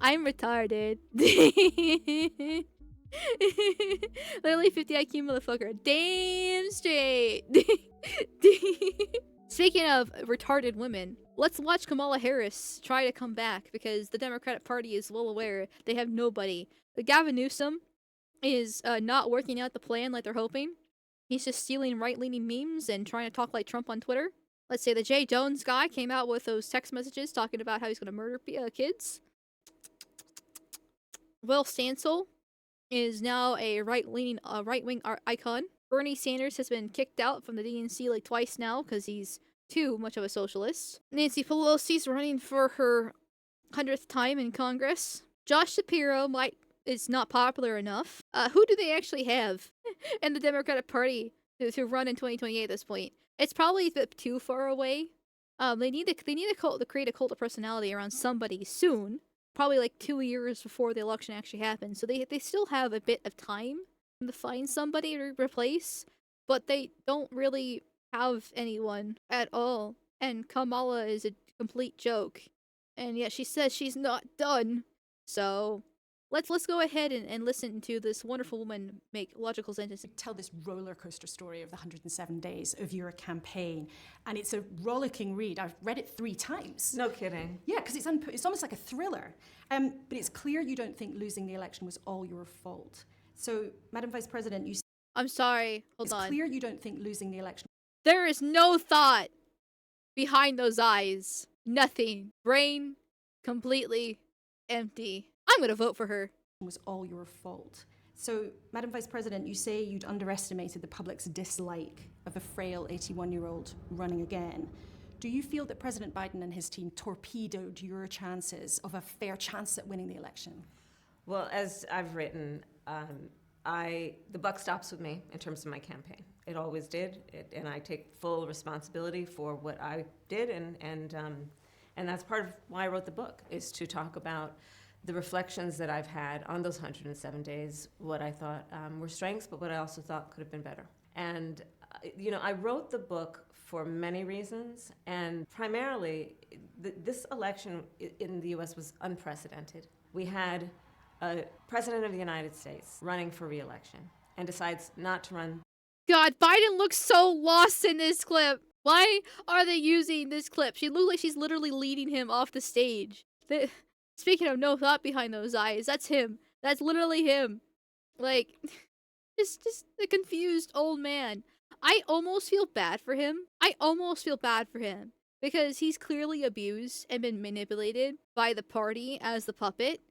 I'm retarded. Literally 50 IQ motherfucker. Damn straight. Speaking of retarded women, let's watch Kamala Harris try to come back because the Democratic Party is well aware they have nobody. Gavin Newsom is not working out the plan like they're hoping. He's just stealing right-leaning memes and trying to talk like Trump on Twitter. Let's say the Jay Jones guy came out with those text messages talking about how he's going to murder kids. Will Stancil is now a right-wing icon. Bernie Sanders has been kicked out from the DNC like twice now because he's too much of a socialist. Nancy Pelosi's running for her 100th time in Congress. Josh Shapiro is not popular enough. Who do they actually have in the Democratic Party to run in 2028 at this point? It's probably a bit too far away. They need to create a cult of personality around somebody soon. Probably like 2 years before the election actually happens. So they still have a bit of time to find somebody to replace, but they don't really have anyone at all. And Kamala is a complete joke. And yet she says she's not done. So let's go ahead and listen to this wonderful woman make logical sentences. Tell this roller coaster story of the 107 days of your campaign, and it's a rollicking read. I've read it 3 times. No kidding. Yeah, because it's almost like a thriller. But it's clear you don't think losing the election was all your fault. So, Madam Vice President, I'm sorry. Hold on. It's clear you don't think losing the election. There is no thought behind those eyes. Nothing. Brain completely empty. I'm gonna vote for her. Was all your fault. So, Madam Vice President, you say you'd underestimated the public's dislike of a frail 81-year-old running again. Do you feel that President Biden and his team torpedoed your chances of a fair chance at winning the election? Well, as I've written, the buck stops with me in terms of my campaign. It always did, and I take full responsibility for what I did, and that's part of why I wrote the book, is to talk about the reflections that I've had on those 107 days, what I thought were strengths, but what I also thought could have been better. And, I wrote the book for many reasons, and primarily, this election in the U.S. was unprecedented. We had a president of the United States running for re-election and decides not to run. God, Biden looks so lost in this clip. Why are they using this clip? She looks like she's literally leading him off the stage. Speaking of no thought behind those eyes, that's him. That's literally him. Like, just a confused old man. I almost feel bad for him. Because he's clearly abused and been manipulated by the party as the puppet.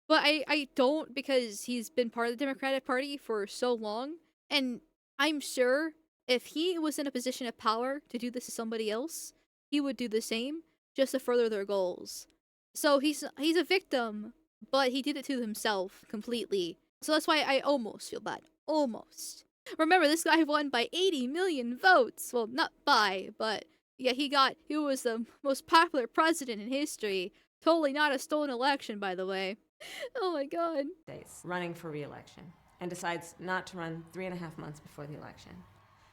But I don't, because he's been part of the Democratic Party for so long. And I'm sure if he was in a position of power to do this to somebody else, he would do the same just to further their goals. So he's a victim, but he did it to himself completely. So that's why I almost feel bad. Almost. Remember, this guy won by 80 million votes. Well, not by, but yeah, he was the most popular president in history. Totally not a stolen election, by the way. Oh my god. Running for re-election and decides not to run 3.5 months before the election.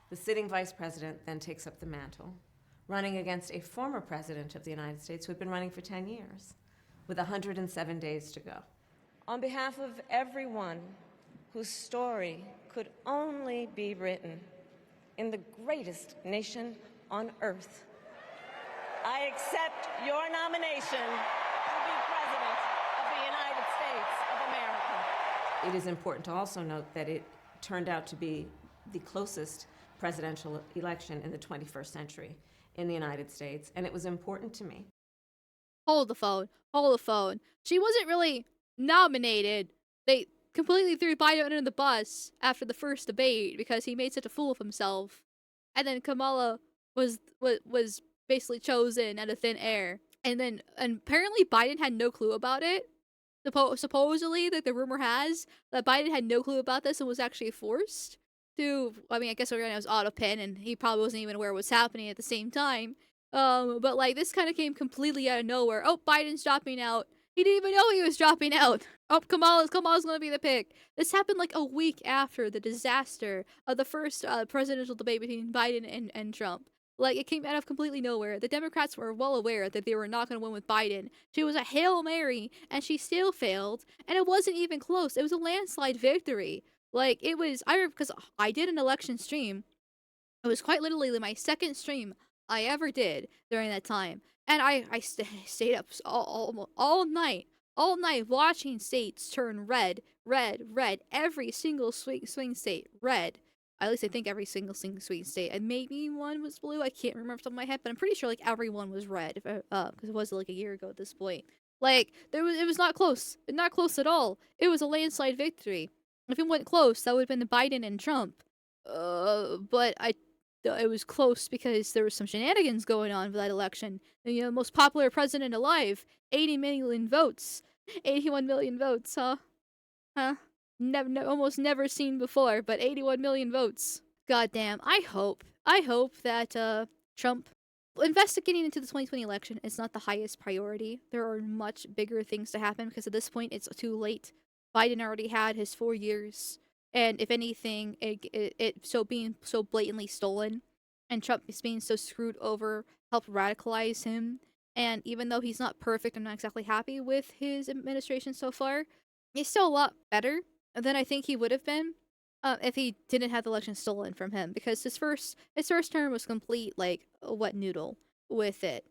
The sitting vice president then takes up the mantle, running against a former president of the United States who had been running for 10 years, with 107 days to go. On behalf of everyone whose story could only be written in the greatest nation on earth, I accept your nomination to be President of the United States of America. It is important to also note that it turned out to be the closest presidential election in the 21st century in the United States, and it was important to me. Hold the phone. She wasn't really nominated. They completely threw Biden under the bus after the first debate because he made such a fool of himself. And then Kamala was basically chosen out of thin air. And apparently Biden had no clue about it. Supposedly, that the rumor has that Biden had no clue about this and was actually forced to, I guess everyone was auto pen and he probably wasn't even aware what was happening at the same time. But like this kind of came completely out of nowhere. Oh, Biden's dropping out. He didn't even know he was dropping out. Oh, Kamala's gonna be the pick. This happened like a week after the disaster of the first presidential debate between Biden and Trump. Like, it came out of completely nowhere. The Democrats were well aware that they were not going to win with Biden. She was a Hail Mary, and she still failed. And it wasn't even close. It was a landslide victory. Like, it was, I remember, because I did an election stream. It was quite literally my second stream I ever did during that time. And stayed up all night watching states turn red, red, red. Every single swing state, red. At least I think every single swing state. And maybe one was blue. I can't remember off the top of my head, but I'm pretty sure like every one was red. Because it was like a year ago at this point. Like it was not close, not close at all. It was a landslide victory. If it went close, that would have been Biden and Trump. But it was close because there was some shenanigans going on for that election. And, most popular president alive, 80 million votes, 81 million votes, huh? Huh? Almost never seen before, but 81 million votes. Goddamn. I hope that Trump investigating into the 2020 election is not the highest priority. There are much bigger things to happen because at this point it's too late. Biden already had his 4 years. And if anything, it so being so blatantly stolen, and Trump is being so screwed over, helped radicalize him. And even though he's not perfect, I'm not exactly happy with his administration so far. He's still a lot better than I think he would have been if he didn't have the election stolen from him. Because his first term was complete like a wet noodle with it.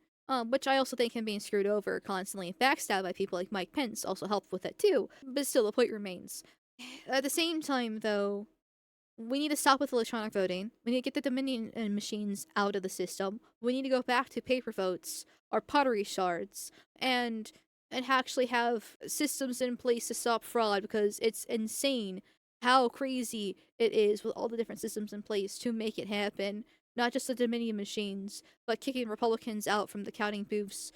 Which I also think him being screwed over constantly, backstabbed by people like Mike Pence also helped with it too. But still, the point remains. At the same time, though, we need to stop with electronic voting. We need to get the Dominion machines out of the system. We need to go back to paper votes or pottery shards and actually have systems in place to stop fraud because it's insane how crazy it is with all the different systems in place to make it happen. Not just the Dominion machines, but kicking Republicans out from the counting booths,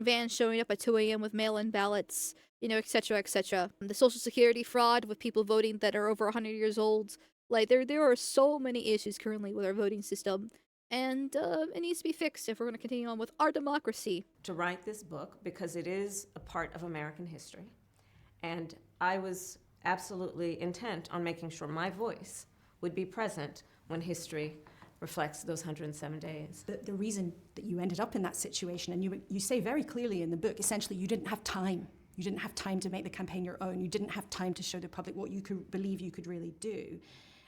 vans showing up at 2 a.m. with mail-in ballots, etc., etc. The Social Security fraud with people voting that are over 100 years old. Like, there are so many issues currently with our voting system, and it needs to be fixed if we're going to continue on with our democracy. To write this book because it is a part of American history. And I was absolutely intent on making sure my voice would be present when history reflects those 107 days. The reason that you ended up in that situation, and you say very clearly in the book, essentially you didn't have time. You didn't have time to make the campaign your own. You didn't have time to show the public what you could believe you could really do.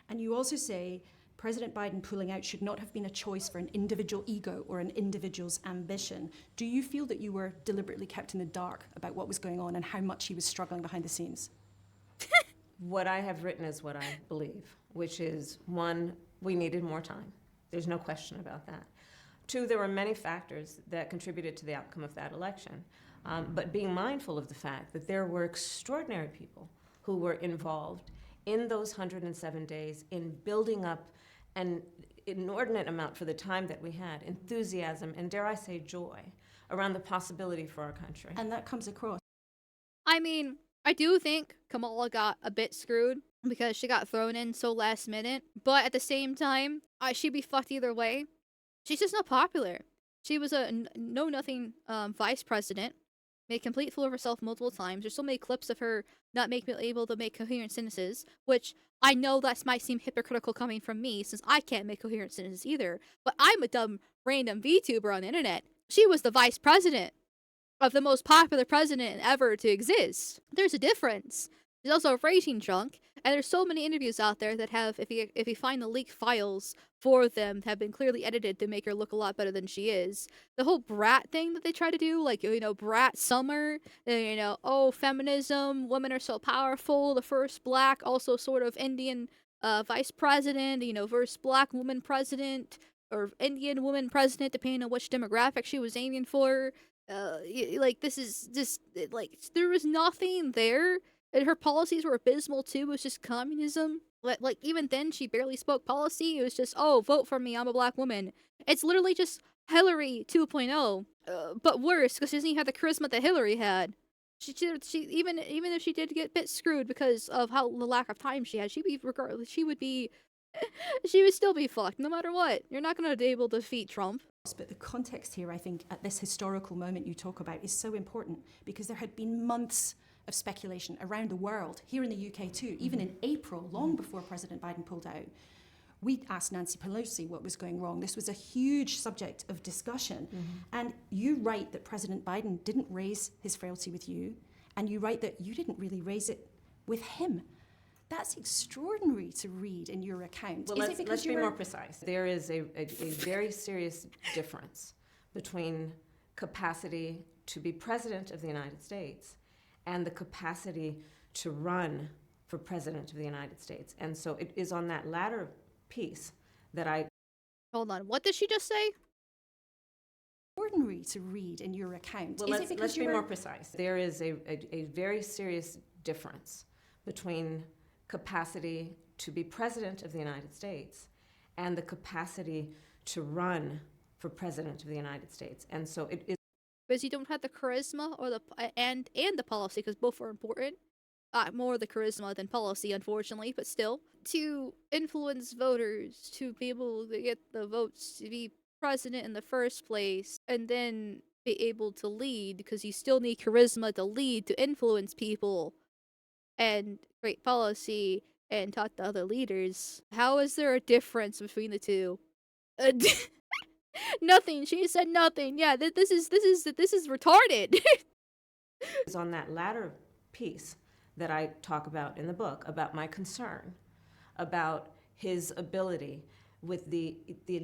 And you also say President Biden pulling out should not have been a choice for an individual ego or an individual's ambition. Do you feel that you were deliberately kept in the dark about what was going on and how much he was struggling behind the scenes? What I have written is what I believe, which is, one, we needed more time. There's no question about that. Two, there were many factors that contributed to the outcome of that election. But being mindful of the fact that there were extraordinary people who were involved in those 107 days in building up an inordinate amount for the time that we had, enthusiasm and, dare I say, joy around the possibility for our country. And that comes across. I mean, I do think Kamala got a bit screwed because she got thrown in so last minute. But at the same time, she'd be fucked either way. She's just not popular. She was a know-nothing vice president, made a complete fool of herself multiple times. There's so many clips of her not able to make coherent sentences, which I know that might seem hypocritical coming from me, since I can't make coherent sentences either. But I'm a dumb, random VTuber on the internet. She was the vice president of the most popular president ever to exist. There's a difference. She's also a raging drunk, and there's so many interviews out there that have, if you find the leaked files for them, have been clearly edited to make her look a lot better than she is. The whole brat thing that they try to do, like, brat summer, oh, feminism, women are so powerful, the first black, also sort of Indian vice president, first black woman president, or Indian woman president, depending on which demographic she was aiming for. This is just, there was nothing there. And her policies were abysmal too. It was just communism. Like, even then, she barely spoke policy. It was just, oh, vote for me, I'm a black woman. It's literally just Hillary 2.0, but worse, because she doesn't even have the charisma that Hillary had. She even if she did get a bit screwed because of how the lack of time she had, she would still be fucked, no matter what. You're not going to be able to defeat Trump. But the context here, I think, at this historical moment you talk about is so important, because there had been months of speculation around the world, here in the UK too, even in April, long before President Biden pulled out, We asked Nancy Pelosi what was going wrong. This was a huge subject of discussion. And you write that President Biden didn't raise his frailty with you, and you write that you didn't really raise it with him. That's extraordinary to read in your account. Well, let's be more precise. There is a very serious difference between capacity to be president of the United States and the capacity to run for president of the United States. And so it is on that latter piece that I... Hold on, what did she just say? Extraordinary to read in your account. Well, let's be more precise. There is a very serious difference between capacity to be president of the United States and the capacity to run for president of the United States. And so it is... Because you don't have the charisma or the and the policy, because both are important. More the charisma than policy, unfortunately, but still, to influence voters to be able to get the votes to be president in the first place, and then be able to lead, because you still need charisma to lead, to influence people, and great policy, and talk to other leaders. How is there a difference between the two? Nothing. She said nothing. Yeah, this is retarded. It's on that latter piece that I talk about in the book, about my concern about his ability with the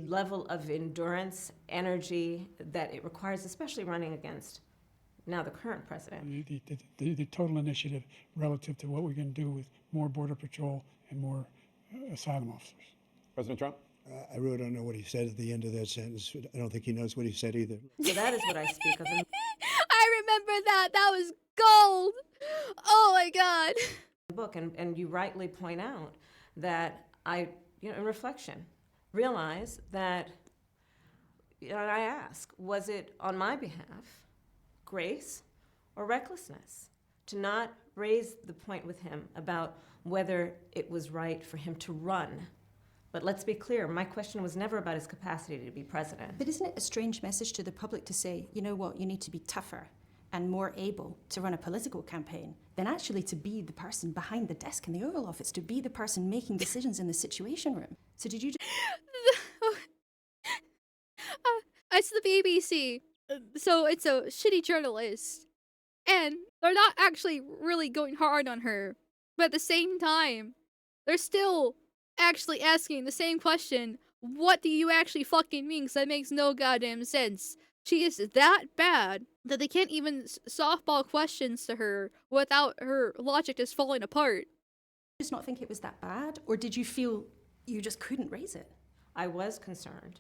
level of endurance, energy that it requires, especially running against now the current president. The total initiative relative to what we're going to do with more Border Patrol and more asylum officers. President Trump? I really don't know what he said at the end of that sentence. I don't think he knows what he said either. So that is what I speak of. I remember that. That was gold. Oh my God. Book, and you rightly point out that I, in reflection, realize that, I ask, was it on my behalf grace or recklessness to not raise the point with him about whether it was right for him to run? But let's be clear, my question was never about his capacity to be president. But isn't it a strange message to the public to say, you know what, you need to be tougher and more able to run a political campaign than actually to be the person behind the desk in the Oval Office, to be the person making decisions in the Situation Room? So did you just... It's the BBC. So it's a shitty journalist. And they're not actually really going hard on her. But at the same time, they're still actually asking the same question. What do you actually fucking mean? Because that makes no goddamn sense. She is that bad that they can't even softball questions to her without her logic just falling apart. Just not think it was that bad? Or did you feel you just couldn't raise it? I was concerned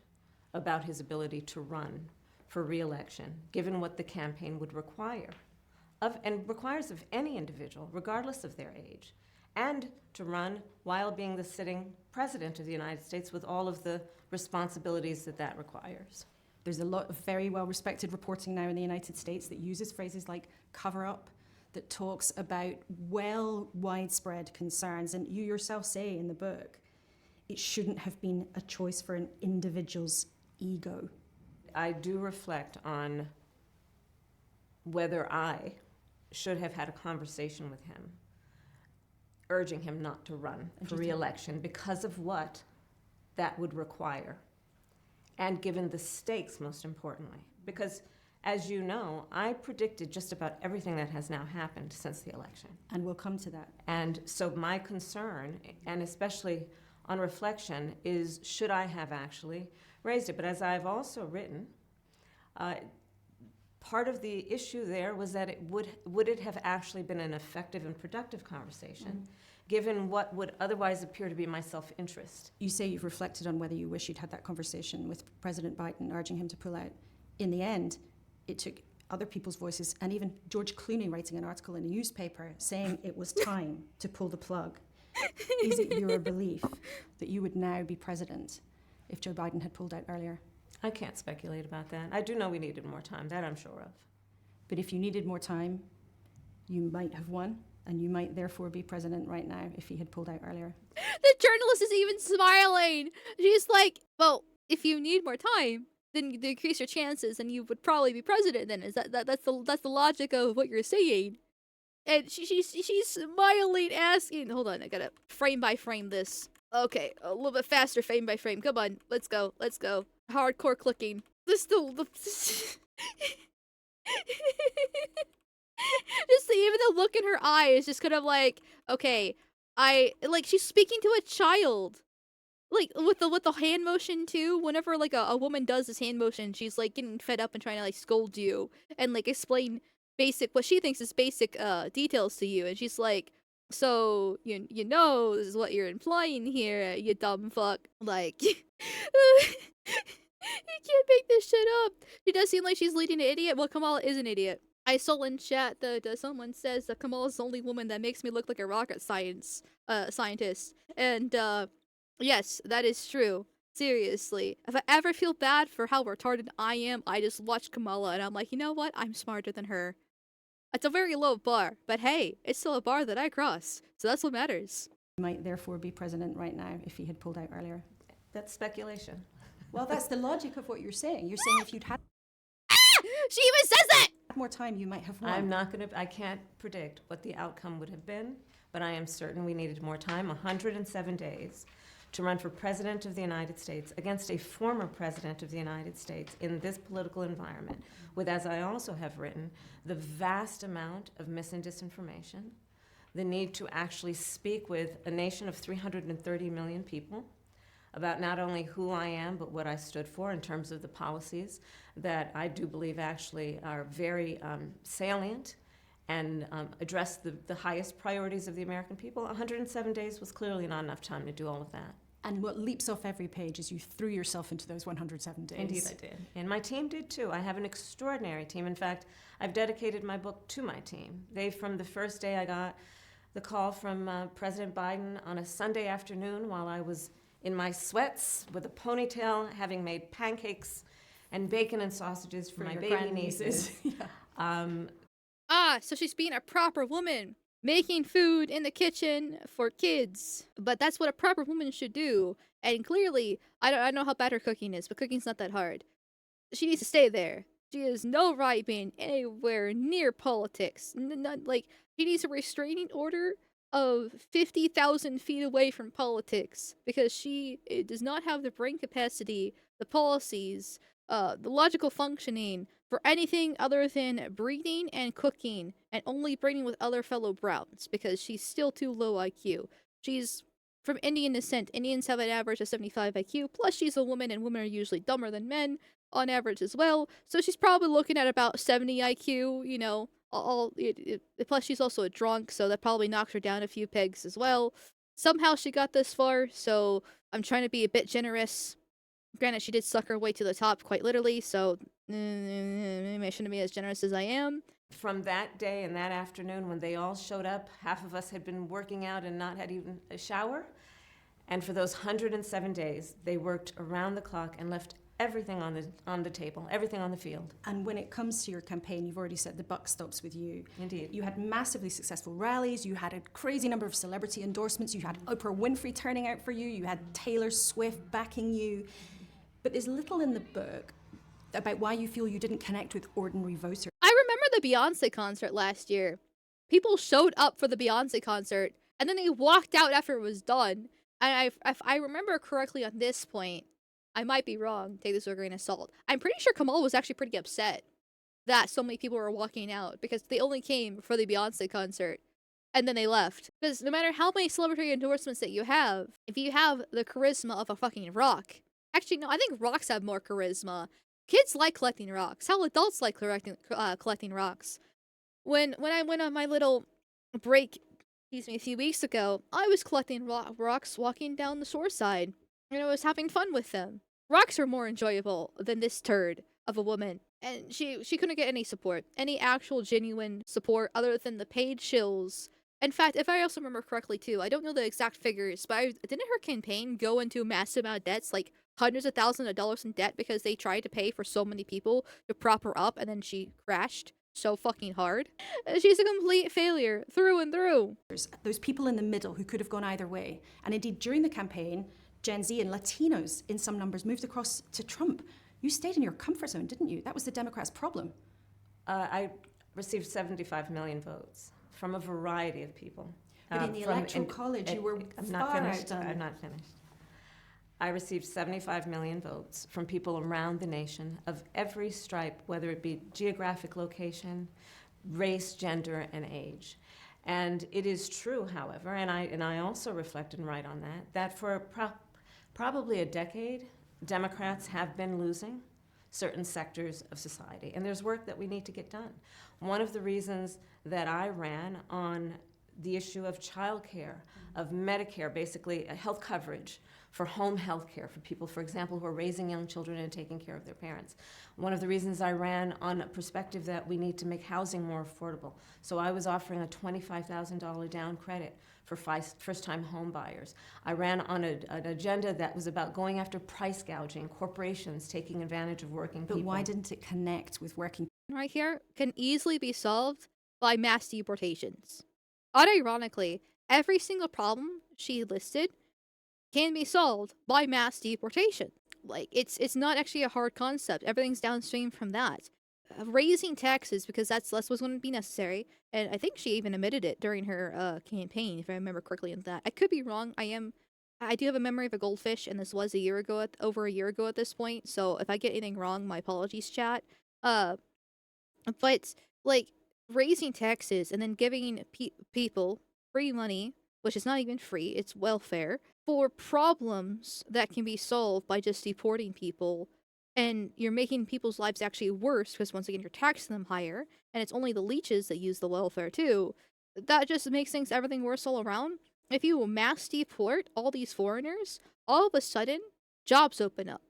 about his ability to run for re-election, given what the campaign would require, and requires of any individual, regardless of their age, and to run while being the sitting president of the United States with all of the responsibilities that requires. There's a lot of very well-respected reporting now in the United States that uses phrases like cover-up, that talks about widespread concerns. And you yourself say in the book, it shouldn't have been a choice for an individual's ego. I do reflect on whether I should have had a conversation with him, urging him not to run for re-election because of what that would require. And given the stakes, most importantly. Because, as you know, I predicted just about everything that has now happened since the election. And we'll come to that. And so my concern, and especially on reflection, is should I have actually raised it? But as I've also written, part of the issue there was that would it have actually been an effective and productive conversation, given what would otherwise appear to be my self-interest? You say you've reflected on whether you wish you'd had that conversation with President Biden, urging him to pull out. In the end, it took other people's voices, and even George Clooney writing an article in a newspaper saying it was time to pull the plug. Is it your belief that you would now be president if Joe Biden had pulled out earlier? I can't speculate about that. I do know we needed more time, that I'm sure of. But if you needed more time, you might have won, and you might therefore be president right now if he had pulled out earlier. The journalist is even smiling. She's like, well, if you need more time, then you decrease your chances and you would probably be president then. That's the logic of what you're saying. And she's smiling, asking, hold on, I gotta frame by frame this. Okay, a little bit faster frame by frame. Come on, let's go, let's go. Hardcore clicking. This the just even the look in her eye is just kind of like, okay, I like she's speaking to a child. Like with the hand motion too. Whenever like a woman does this hand motion, she's like getting fed up and trying to like scold you and like explain basic what she thinks is basic details to you, and she's like, so you know this is what you're implying here, you dumb fuck. Like you can't make this shit up. She does seem like she's leading an idiot. Well, Kamala is an idiot. I saw in chat that someone says that Kamala's the only woman that makes me look like a rocket scientist, and yes, that is true. Seriously. If I ever feel bad for how retarded I am, I just watch Kamala and I'm like, you know what? I'm smarter than her. It's a very low bar, but hey, it's still a bar that I cross. So that's what matters. He might therefore be president right now if he had pulled out earlier. That's speculation. Well, that's the logic of what you're saying. You're saying if you'd had She even says that! more time, you might have won. I can't predict what the outcome would have been, but I am certain we needed more time, 107 days, to run for president of the United States against a former president of the United States in this political environment, with, as I also have written, the vast amount of mis and disinformation, the need to actually speak with a nation of 330 million people about not only who I am, but what I stood for in terms of the policies that I do believe actually are very salient and address the highest priorities of the American people. 107 days was clearly not enough time to do all of that. And what leaps off every page is you threw yourself into those 107 days. Indeed I did. And my team did too. I have an extraordinary team. In fact, I've dedicated my book to my team. From the first day I got the call from President Biden on a Sunday afternoon while I was in my sweats with a ponytail, having made pancakes and bacon and sausages for my your baby nieces. So she's being a proper woman, making food in the kitchen for kids. But that's what a proper woman should do. And clearly, I don't know how bad her cooking is, but cooking's not that hard. She needs to stay there. She has no right being anywhere near politics. She needs a restraining order of 50,000 feet away from politics because she does not have the brain capacity, the policies, the logical functioning for anything other than breeding and cooking and only breeding with other fellow Browns because she's still too low IQ. She's from Indian descent. Indians have an average of 75 IQ, plus she's a woman and women are usually dumber than men on average as well. So she's probably looking at about 70 IQ, you know, plus she's also a drunk, so that probably knocks her down a few pegs as well. Somehow she got this far, so I'm trying to be a bit generous. Granted, she did suck her way to the top, quite literally, so maybe I shouldn't be as generous as I am. From that day and that afternoon when they all showed up, half of us had been working out and not had even a shower. And for those 107 days, they worked around the clock and left everything on the table, everything on the field. And when it comes to your campaign, you've already said the buck stops with you. Indeed. You had massively successful rallies, you had a crazy number of celebrity endorsements, you had Oprah Winfrey turning out for you, you had Taylor Swift backing you. But there's little in the book about why you feel you didn't connect with ordinary voters. I remember the Beyonce concert last year. People showed up for the Beyonce concert, and then they walked out after it was done. And if I remember correctly on this point, I might be wrong, take this with a grain of salt. I'm pretty sure Kamala was actually pretty upset that so many people were walking out because they only came for the Beyonce concert and then they left. Because no matter how many celebrity endorsements that you have, if you have the charisma of a fucking rock, actually no, I think rocks have more charisma. Kids like collecting rocks. How adults like collecting rocks. When I went on my little break, a few weeks ago, I was collecting rocks walking down the shore side, and I was having fun with them. Rocks are more enjoyable than this turd of a woman. And she couldn't get any support. Any actual genuine support other than the paid shills. In fact, if I also remember correctly too, I don't know the exact figures, but didn't her campaign go into a massive amount of debts, like hundreds of thousands of dollars in debt because they tried to pay for so many people to prop her up and then she crashed so fucking hard? She's a complete failure through and through. Those people in the middle who could have gone either way. And indeed, during the campaign, Gen Z and Latinos in some numbers moved across to Trump. You stayed in your comfort zone, didn't you? That was the Democrats' problem. I received 75 million votes from a variety of people. But in the Electoral College, you were far outdone. I'm not finished. I received 75 million votes from people around the nation of every stripe, whether it be geographic location, race, gender, and age. And it is true, however, and I also reflect and write on that, that for probably a decade, Democrats have been losing certain sectors of society. And there's work that we need to get done. One of the reasons that I ran on the issue of childcare, of Medicare, basically a health coverage for home health care for people, for example, who are raising young children and taking care of their parents. One of the reasons I ran on a perspective that we need to make housing more affordable. So I was offering a $25,000 down credit for first-time home buyers. I ran on an agenda that was about going after price gouging, corporations taking advantage of working people. But why didn't it connect with working? Right here can easily be solved by mass deportations. Unironically, every single problem she listed can be solved by mass deportation. Like, it's not actually a hard concept. Everything's downstream from that. Raising taxes, because that's what's going to be necessary, and I think she even admitted it during her campaign, if I remember correctly on that. I could be wrong. I do have a memory of a goldfish, and this was over a year ago at this point, so if I get anything wrong, my apologies, chat. But, like, raising taxes and then giving people free money, which is not even free, it's welfare, for problems that can be solved by just deporting people, and you're making people's lives actually worse because once again you're taxing them higher, and it's only the leeches that use the welfare too. That just makes everything worse all around. If you mass deport all these foreigners, all of a sudden jobs open up.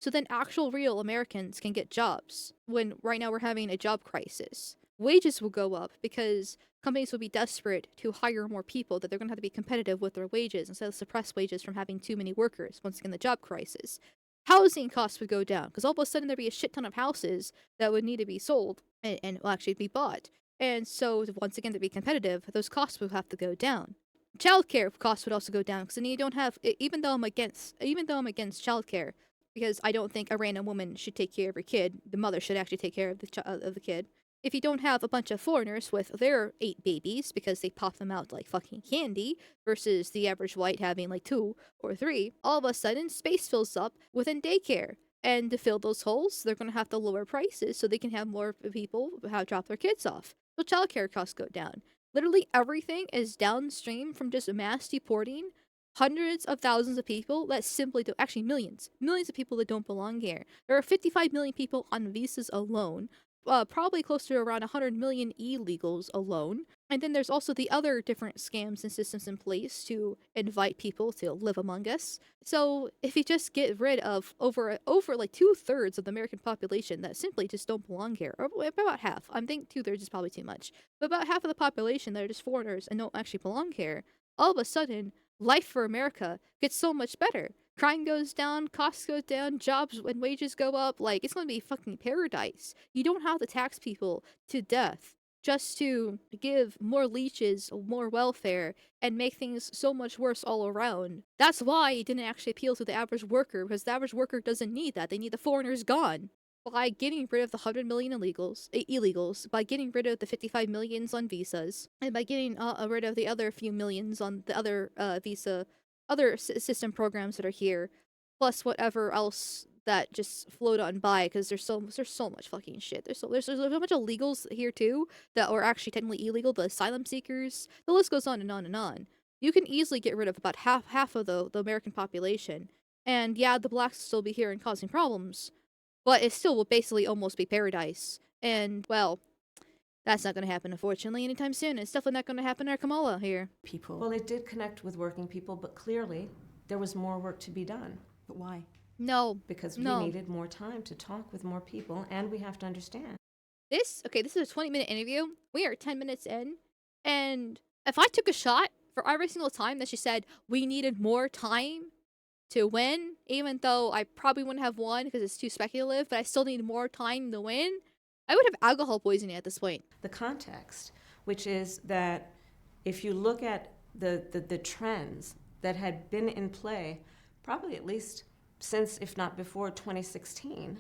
So then actual real Americans can get jobs when right now we're having a job crisis. Wages will go up because companies will be desperate to hire more people, that they're going to have to be competitive with their wages instead of suppress wages from having too many workers, once again the job crisis. Housing costs would go down because all of a sudden there'd be a shit ton of houses that would need to be sold and will actually be bought. And so once again to be competitive, those costs would have to go down. Childcare costs would also go down because then you don't have, even though I'm against childcare, because I don't think a random woman should take care of her kid, the mother should actually take care of the kid. If you don't have a bunch of foreigners with their 8 babies because they pop them out like fucking candy versus the average white having like 2 or 3, all of a sudden space fills up within daycare. And to fill those holes, they're going to have to lower prices so they can have more people drop their kids off. So childcare costs go down. Literally everything is downstream from just mass deporting hundreds of thousands of people that simply don't, actually millions of people that don't belong here. There are 55 million people on visas alone. Probably close to around 100 million illegals alone. And then there's also the other different scams and systems in place to invite people to live among us. So if you just get rid of over like 2/3 of the American population that simply just don't belong here, or about half, I think 2/3 is probably too much, but about half of the population that are just foreigners and don't actually belong here, all of a sudden, life for America gets so much better. Crime goes down, costs go down, jobs and wages go up. Like, it's going to be fucking paradise. You don't have to tax people to death just to give more leeches, more welfare, and make things so much worse all around. That's why it didn't actually appeal to the average worker, because the average worker doesn't need that. They need the foreigners gone. By getting rid of the 100 million illegals, by getting rid of the 55 millions on visas, and by getting rid of the other few millions on the other other system programs that are here, plus whatever else that just float on by, because there's so much fucking shit. There's a bunch of illegals here too that are actually technically illegal, the asylum seekers. The list goes on and on and on. You can easily get rid of about half of the American population, and yeah, the blacks will still be here and causing problems, but it still will basically almost be paradise. And well, that's not going to happen, unfortunately, anytime soon. It's definitely not going to happen to Kamala here. People. Well, it did connect with working people, but clearly there was more work to be done. But why? No. Because we No. needed more time to talk with more people, and we have to understand. This is a 20-minute interview. We are 10 minutes in, and if I took a shot for every single time that she said we needed more time to win, even though I probably wouldn't have won because it's too speculative, but I still need more time to win, I would have alcohol poisoning at this point. The context, which is that if you look at the trends that had been in play, probably at least since, if not before, 2016,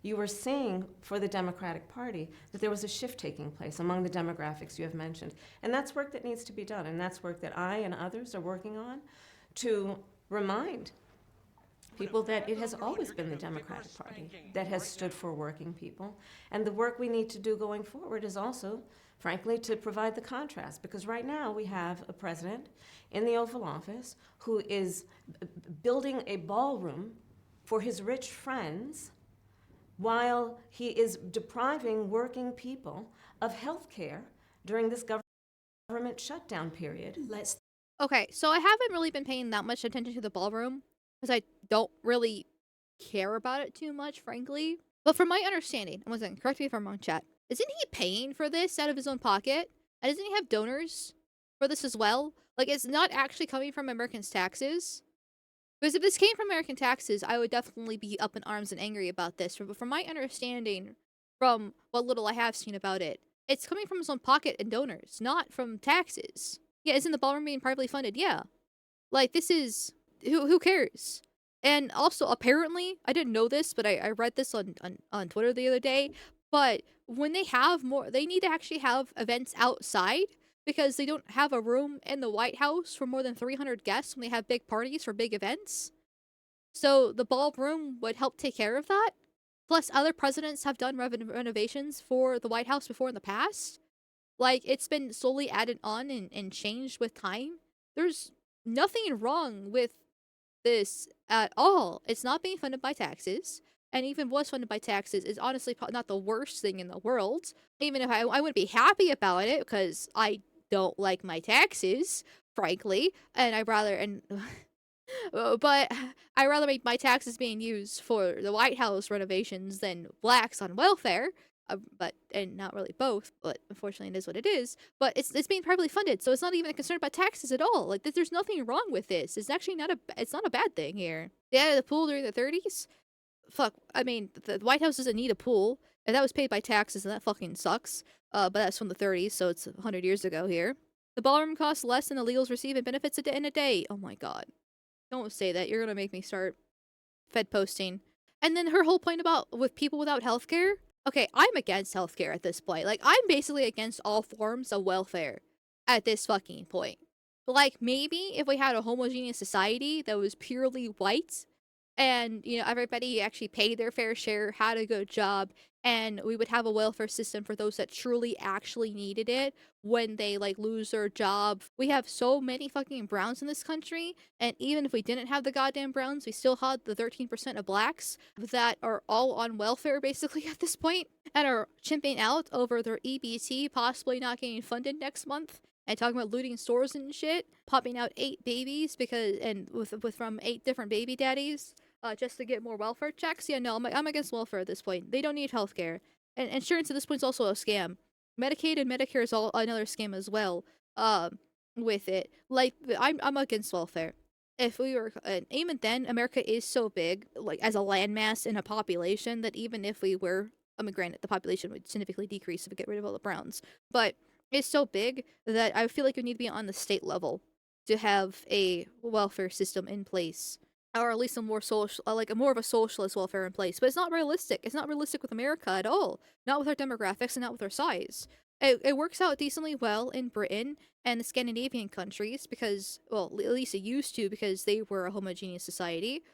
you were seeing for the Democratic Party that there was a shift taking place among the demographics you have mentioned. And that's work that needs to be done. And that's work that I and others are working on to remind people that it has always been the Democratic Party that has stood for working people. And the work we need to do going forward is also, frankly, to provide the contrast. Because right now we have a president in the Oval Office who is building a ballroom for his rich friends while he is depriving working people of health care during this government shutdown period. Okay, so I haven't really been paying that much attention to the ballroom because I don't really care about it too much, frankly. But from my understanding, and listen, correct me if I'm wrong, chat, isn't he paying for this out of his own pocket? And doesn't he have donors for this as well? Like, it's not actually coming from Americans' taxes. Because if this came from American taxes, I would definitely be up in arms and angry about this. But from my understanding, from what little I have seen about it, it's coming from his own pocket and donors, not from taxes. Yeah, isn't the ballroom being privately funded? Yeah. Like, this is... Who cares? And also, apparently, I didn't know this, but I read this on Twitter the other day, but when they have more... They need to actually have events outside because they don't have a room in the White House for more than 300 guests when they have big parties for big events. So the ballroom would help take care of that. Plus, other presidents have done renovations for the White House before in the past. Like, it's been slowly added on and changed with time. There's nothing wrong with this at all. It's not being funded by taxes. And even was funded by taxes is honestly not the worst thing in the world. Even if I wouldn't be happy about it because I don't like my taxes, frankly, and but I rather make my taxes being used for the White House renovations than blacks on welfare. And not really both, but unfortunately it is what it is. But it's being privately funded, so it's not even a concern about taxes at all. Like there's nothing wrong with this. It's actually not a bad thing here. They added the pool during the 30s. Fuck, I mean the White House doesn't need a pool, and that was paid by taxes, and that fucking sucks. But that's from the 30s, so it's 100 years ago here. The ballroom costs less than the illegals receive in benefits in a day. Oh my god. Don't say that. You're gonna make me start Fed posting. And then her whole point about with people without healthcare. Okay, I'm against healthcare at this point. Like, I'm basically against all forms of welfare at this fucking point. Like, maybe if we had a homogeneous society that was purely white and, you know, everybody actually paid their fair share, had a good job, and we would have a welfare system for those that truly actually needed it when they, like, lose their job. We have so many fucking browns in this country, and even if we didn't have the goddamn browns, we still had the 13% of blacks that are all on welfare, basically, at this point, and are chimping out over their EBT possibly not getting funded next month. And talking about looting stores and shit, popping out 8 babies with from 8 different baby daddies, just to get more welfare checks. Yeah, no, I'm against welfare at this point. They don't need healthcare, and insurance at this point is also a scam. Medicaid and Medicare is all another scam as well. With it, like I'm against welfare. If we were, even then, America is so big, like as a landmass and a population, that even if we were, I mean, granted, the population would significantly decrease if we get rid of all the Browns, but it's so big that I feel like we need to be on the state level to have a welfare system in place, or at least a more social, like more of a socialist welfare in place. But it's not realistic. It's not realistic with America at all. Not with our demographics and not with our size. It works out decently well in Britain and the Scandinavian countries because, well, at least it used to because they were a homogeneous society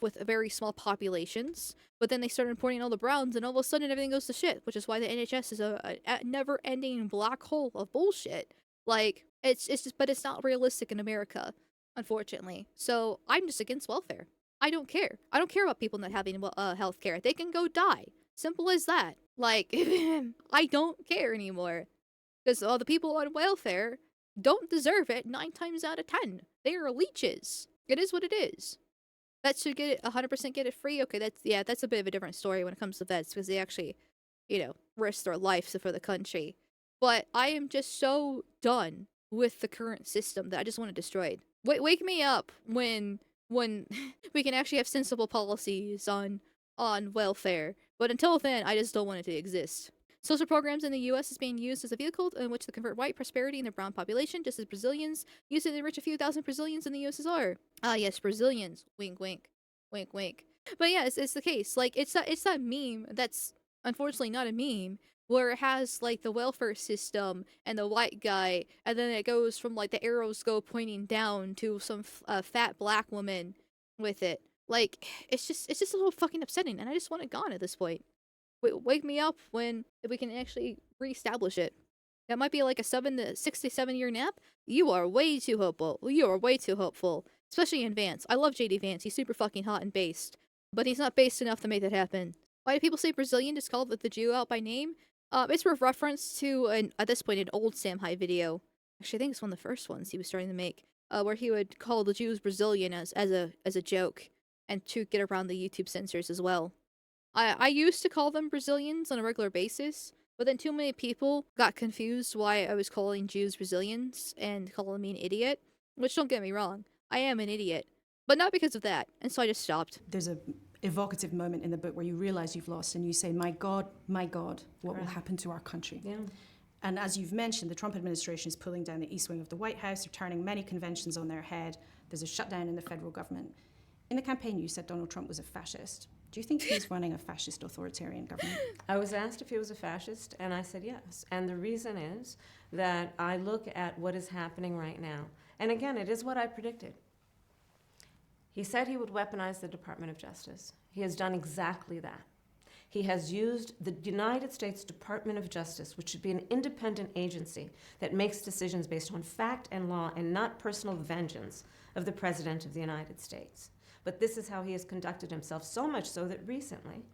with very small populations. But then they started importing all the Browns, and all of a sudden everything goes to shit, which is why the NHS is a never-ending black hole of bullshit. Like, it's just, but it's not realistic in America, unfortunately. So I'm just against welfare. I don't care. I don't care about people not having health care. They can go die. Simple as that. Like, I don't care anymore. Because all the people on welfare don't deserve it 9 times out of 10. They are leeches. It is what it is. Vets should get it 100% get it free. Okay, that's a bit of a different story when it comes to vets because they actually, you know, risk their lives for the country. But I am just so done with the current system that I just want it destroyed. Wake me up when we can actually have sensible policies on welfare. But until then, I just don't want it to exist. Social programs in the U.S. is being used as a vehicle in which to convert white prosperity in the brown population, just as Brazilians used to enrich a few thousand Brazilians in the USSR. Ah, yes, Brazilians. Wink, wink. Wink, wink. But yeah, it's the case. Like it's that meme that's unfortunately not a meme where it has like the welfare system and the white guy, and then it goes from like the arrows go pointing down to some fat black woman with it. Like it's just a little fucking upsetting, and I just want it gone at this point. Wake me up when we can actually reestablish it. That might be like a 6 to 7 year nap. You are way too hopeful. You are way too hopeful, especially in Vance. I love JD Vance. He's super fucking hot and based, but he's not based enough to make that happen. Why do people say Brazilian? Just call the Jew out by name. It's with reference to at this point an old Sam High video. Actually, I think it's one of the first ones he was starting to make, where he would call the Jews Brazilian as a joke, and to get around the YouTube censors as well. I used to call them Brazilians on a regular basis, but then too many people got confused why I was calling Jews Brazilians and calling me an idiot. Which, don't get me wrong, I am an idiot, but not because of that, and so I just stopped. There's a evocative moment in the book where you realize you've lost and you say, my God, what will happen to our country? Yeah. And as you've mentioned, the Trump administration is pulling down the east wing of the White House. They're turning many conventions on their head. There's a shutdown in the federal government. In the campaign, you said Donald Trump was a fascist. Do you think he's running a fascist authoritarian government? I was asked if he was a fascist, and I said yes. And the reason is that I look at what is happening right now. And again, it is what I predicted. He said he would weaponize the Department of Justice. He has done exactly that. He has used the United States Department of Justice, which should be an independent agency that makes decisions based on fact and law and not personal vengeance of the President of the United States. But this is how he has conducted himself, so much so that recently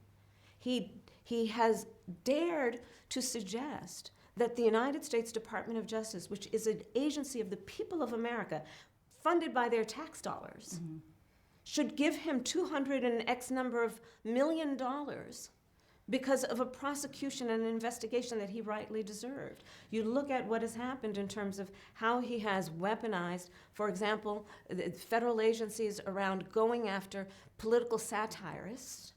he has dared to suggest that the United States Department of Justice, which is an agency of the people of America, funded by their tax dollars, should give him 200 and X number of million dollars because of a prosecution and an investigation that he rightly deserved. You look at what has happened in terms of how he has weaponized, for example, the federal agencies around going after political satirists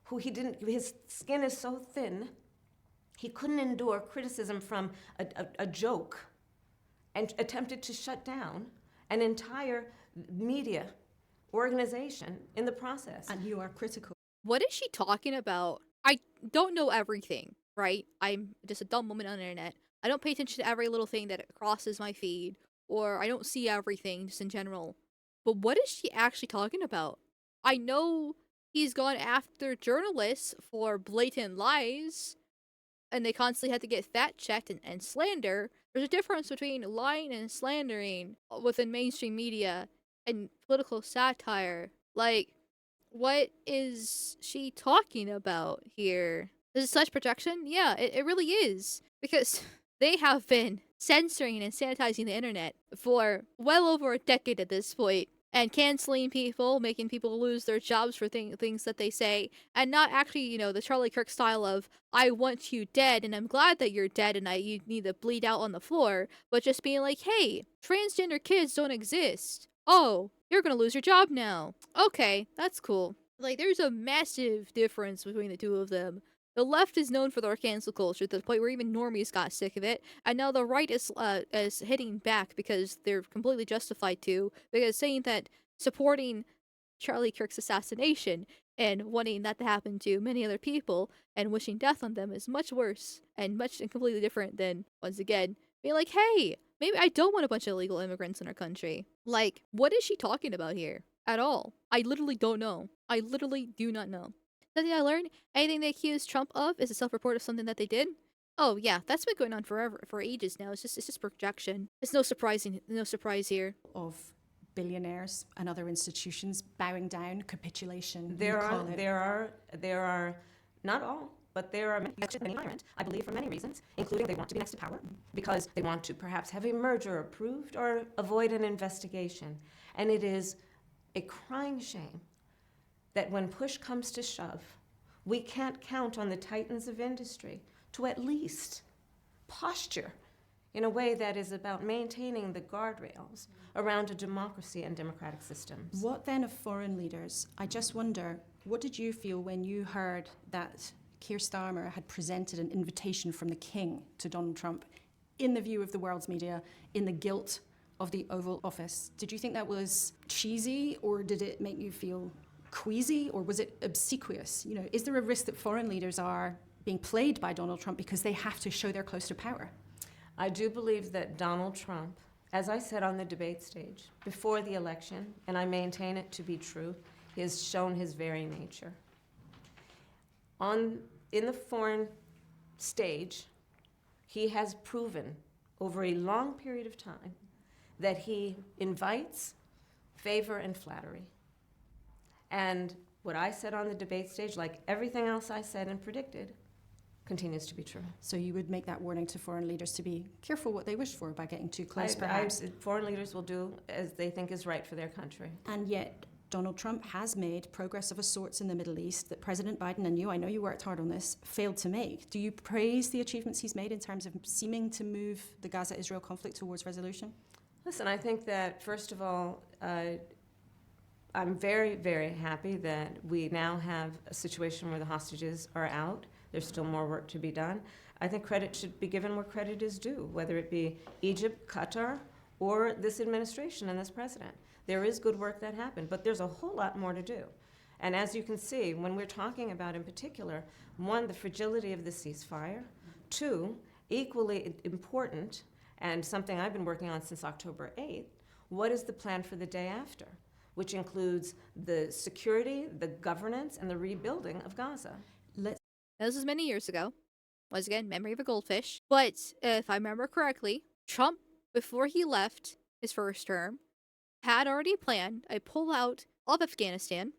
who his skin is so thin, he couldn't endure criticism from a joke and attempted to shut down an entire media organization in the process. And you are critical. What is she talking about? I don't know everything, right? I'm just a dumb woman on the internet. I don't pay attention to every little thing that crosses my feed, or I don't see everything just in general. But what is she actually talking about? I know he's gone after journalists for blatant lies, and they constantly have to get fact checked and slander. There's a difference between lying and slandering within mainstream media and political satire. Like, what is she talking about here? Is it such protection? Yeah, it really is. Because they have been censoring and sanitizing the internet for well over a decade at this point, and canceling people, making people lose their jobs for things that they say, and not actually, the Charlie Kirk style of, I want you dead, and I'm glad that you're dead, and you need to bleed out on the floor, but just being like, hey, transgender kids don't exist. Oh, you're gonna lose your job now. Okay, that's cool. Like, there's a massive difference between the two of them. The left is known for their cancel culture to the point where even normies got sick of it, and now the right is hitting back because they're completely justified to, because saying that supporting Charlie Kirk's assassination and wanting that to happen to many other people and wishing death on them is much worse and completely different than, once again, being like, hey, maybe I don't want a bunch of illegal immigrants in our country. Like, what is she talking about here? At all. I literally don't know. I literally do not know. Something I learned, anything they accuse Trump of is a self-report of something that they did. Oh yeah, that's been going on for ages now. It's just projection. It's no surprise here. Of billionaires and other institutions bowing down, capitulation. There are not all, but there are many, I believe, for many reasons, including they want to be next to power because they want to perhaps have a merger approved or avoid an investigation. And it is a crying shame that when push comes to shove, we can't count on the titans of industry to at least posture in a way that is about maintaining the guardrails around a democracy and democratic systems. What then of foreign leaders? I just wonder, what did you feel when you heard that Keir Starmer had presented an invitation from the King to Donald Trump in the view of the world's media, in the guilt of the Oval Office? Did you think that was cheesy, or did it make you feel queasy or was it obsequious? You know, is there a risk that foreign leaders are being played by Donald Trump because they have to show they're close to power? I do believe that Donald Trump, as I said on the debate stage before the election, and I maintain it to be true, he has shown his very nature. In the foreign stage, he has proven over a long period of time that he invites favor and flattery. And what I said on the debate stage, like everything else I said and predicted, continues to be true. So you would make that warning to foreign leaders to be careful what they wish for by getting too close, perhaps? Foreign leaders will do as they think is right for their country. And yet, Donald Trump has made progress of a sorts in the Middle East that President Biden and you, I know you worked hard on this, failed to make. Do you praise the achievements he's made in terms of seeming to move the Gaza-Israel conflict towards resolution? Listen, I think that, first of all, I'm very, very happy that we now have a situation where the hostages are out. There's still more work to be done. I think credit should be given where credit is due, whether it be Egypt, Qatar, or this administration and this president. There is good work that happened, but there's a whole lot more to do. And as you can see, when we're talking about, in particular, one, the fragility of the ceasefire, two, equally important, and something I've been working on since October 8th, what is the plan for the day after, which includes the security, the governance, and the rebuilding of Gaza. This was many years ago. Once again, memory of a goldfish. But if I remember correctly, Trump, before he left his first term, had already planned a pullout of Afghanistan,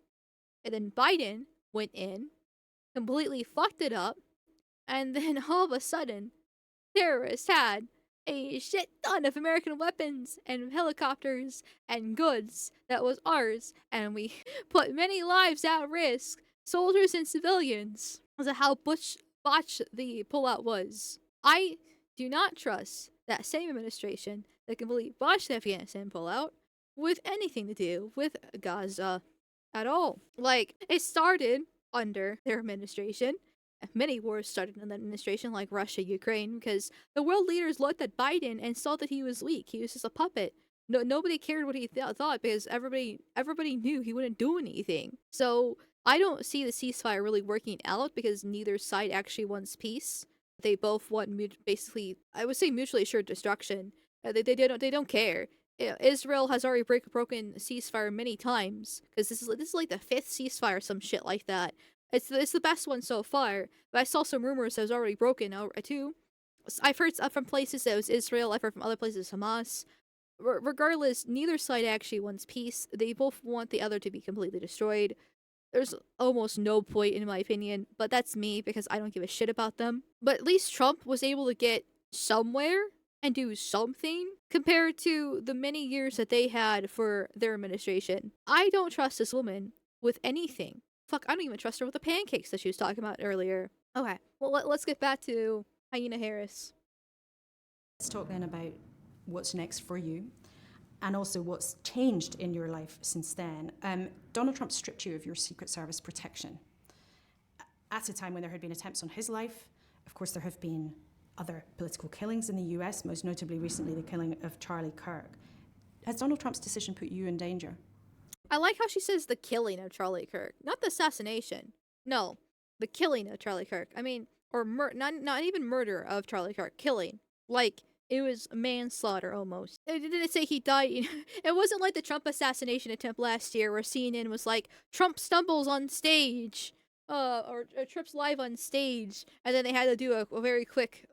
and then Biden went in, completely fucked it up, and then all of a sudden, terrorists had a shit ton of American weapons and helicopters and goods that was ours, and we put many lives at risk, soldiers and civilians. That's how botched the pullout was. I do not trust that same administration that completely botched the Afghanistan pullout with anything to do with Gaza at all. Like, it started under their administration. Many wars started in that administration, like Russia, Ukraine, because the world leaders looked at Biden and saw that he was weak. He was just a puppet. Nobody cared what he thought because everybody knew he wouldn't do anything. So I don't see the ceasefire really working out because neither side actually wants peace. They both want basically, I would say, mutually assured destruction. They don't care. Israel has already broken ceasefire many times because this is like the fifth ceasefire, some shit like that. It's the best one so far. But I saw some rumors that it was already broken too. I've heard from places that it was Israel. I've heard from other places Hamas. Regardless, neither side actually wants peace. They both want the other to be completely destroyed. There's almost no point, in my opinion, but that's me because I don't give a shit about them. But at least Trump was able to get somewhere and do something compared to the many years that they had for their administration. I don't trust this woman with anything. Fuck, I don't even trust her with the pancakes that she was talking about earlier. Okay, well, let's get back to Kamala Harris. Let's talk then about what's next for you and also what's changed in your life since then. Donald Trump stripped you of your Secret Service protection at a time when there had been attempts on his life. Of course, there have been other political killings in the US, most notably recently the killing of Charlie Kirk. Has Donald Trump's decision put you in danger? I like how she says the killing of Charlie Kirk, not the assassination. No, the killing of Charlie Kirk. I mean, or not even murder of Charlie Kirk, killing. Like, it was manslaughter almost. It didn't say he died. It wasn't like the Trump assassination attempt last year where CNN was like, Trump stumbles on stage, or trips live on stage, and then they had to do a very quick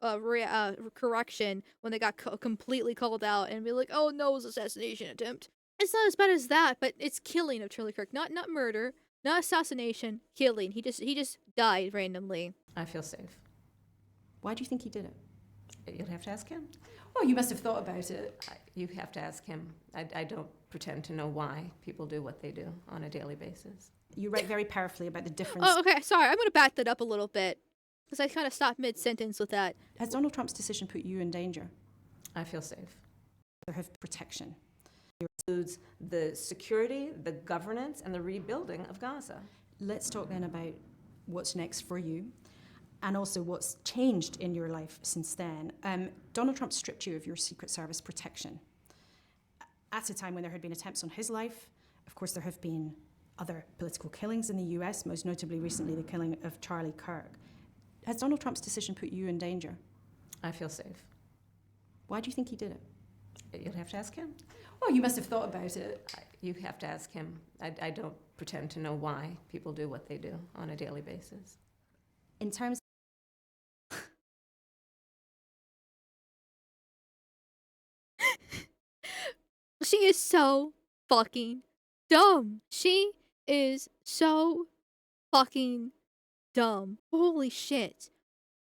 correction when they got completely called out and be like, oh no, it was assassination attempt. It's not as bad as that, but it's killing of Charlie Kirk. Not murder, not assassination, killing. He just died randomly. I feel safe. Why do you think he did it? You'll have to ask him. Well, you must have thought about it. You have to ask him. I don't pretend to know why people do what they do on a daily basis. You write very powerfully about the difference. Oh, okay, sorry. I'm going to back that up a little bit because I kind of stopped mid-sentence with that. Has Donald Trump's decision put you in danger? I feel safe. There have protection. It includes the security, the governance, and the rebuilding of Gaza. Let's talk then about what's next for you and also what's changed in your life since then. Donald Trump stripped you of your Secret Service protection at a time when there had been attempts on his life. Of course, there have been other political killings in the US, most notably recently the killing of Charlie Kirk. Has Donald Trump's decision put you in danger? I feel safe. Why do you think he did it? You'll have to ask him. Well, you must have thought about it. You have to ask him. I don't pretend to know why people do what they do on a daily basis. In terms She is so fucking dumb. She is so fucking dumb. Holy shit.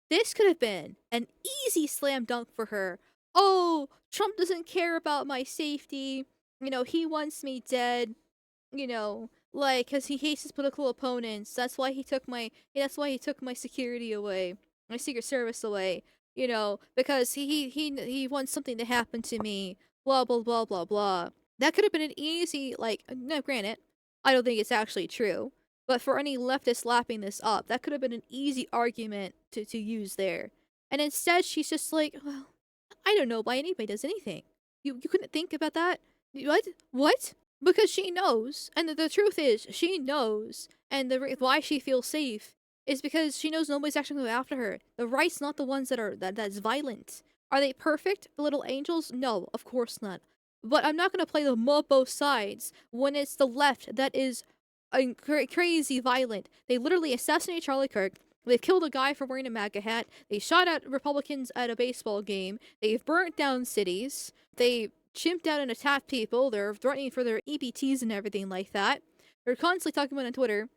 This could have been an easy slam dunk for her. Oh, Trump doesn't care about my safety. He wants me dead. Like, cause he hates his political opponents. That's why he took my security away, my Secret Service away. Because he wants something to happen to me. Blah blah blah blah blah. That could have been an easy, like, no, granted, I don't think it's actually true. But for any leftist lapping this up, that could have been an easy argument to use there. And instead, she's just like, well, I don't know why anybody does anything. You couldn't think about that? What? What? Because she knows, and the truth is, she knows, and why she feels safe is because she knows nobody's actually going to go after her. The right's not the ones that's violent. Are they perfect, the little angels? No, of course not. But I'm not going to play them both sides when it's the left that is crazy violent. They literally assassinated Charlie Kirk. They've killed a guy for wearing a MAGA hat. They shot at Republicans at a baseball game. They've burnt down cities. They chimped out and attacked people. They're threatening for their EBTs and everything like that. They're constantly talking about on Twitter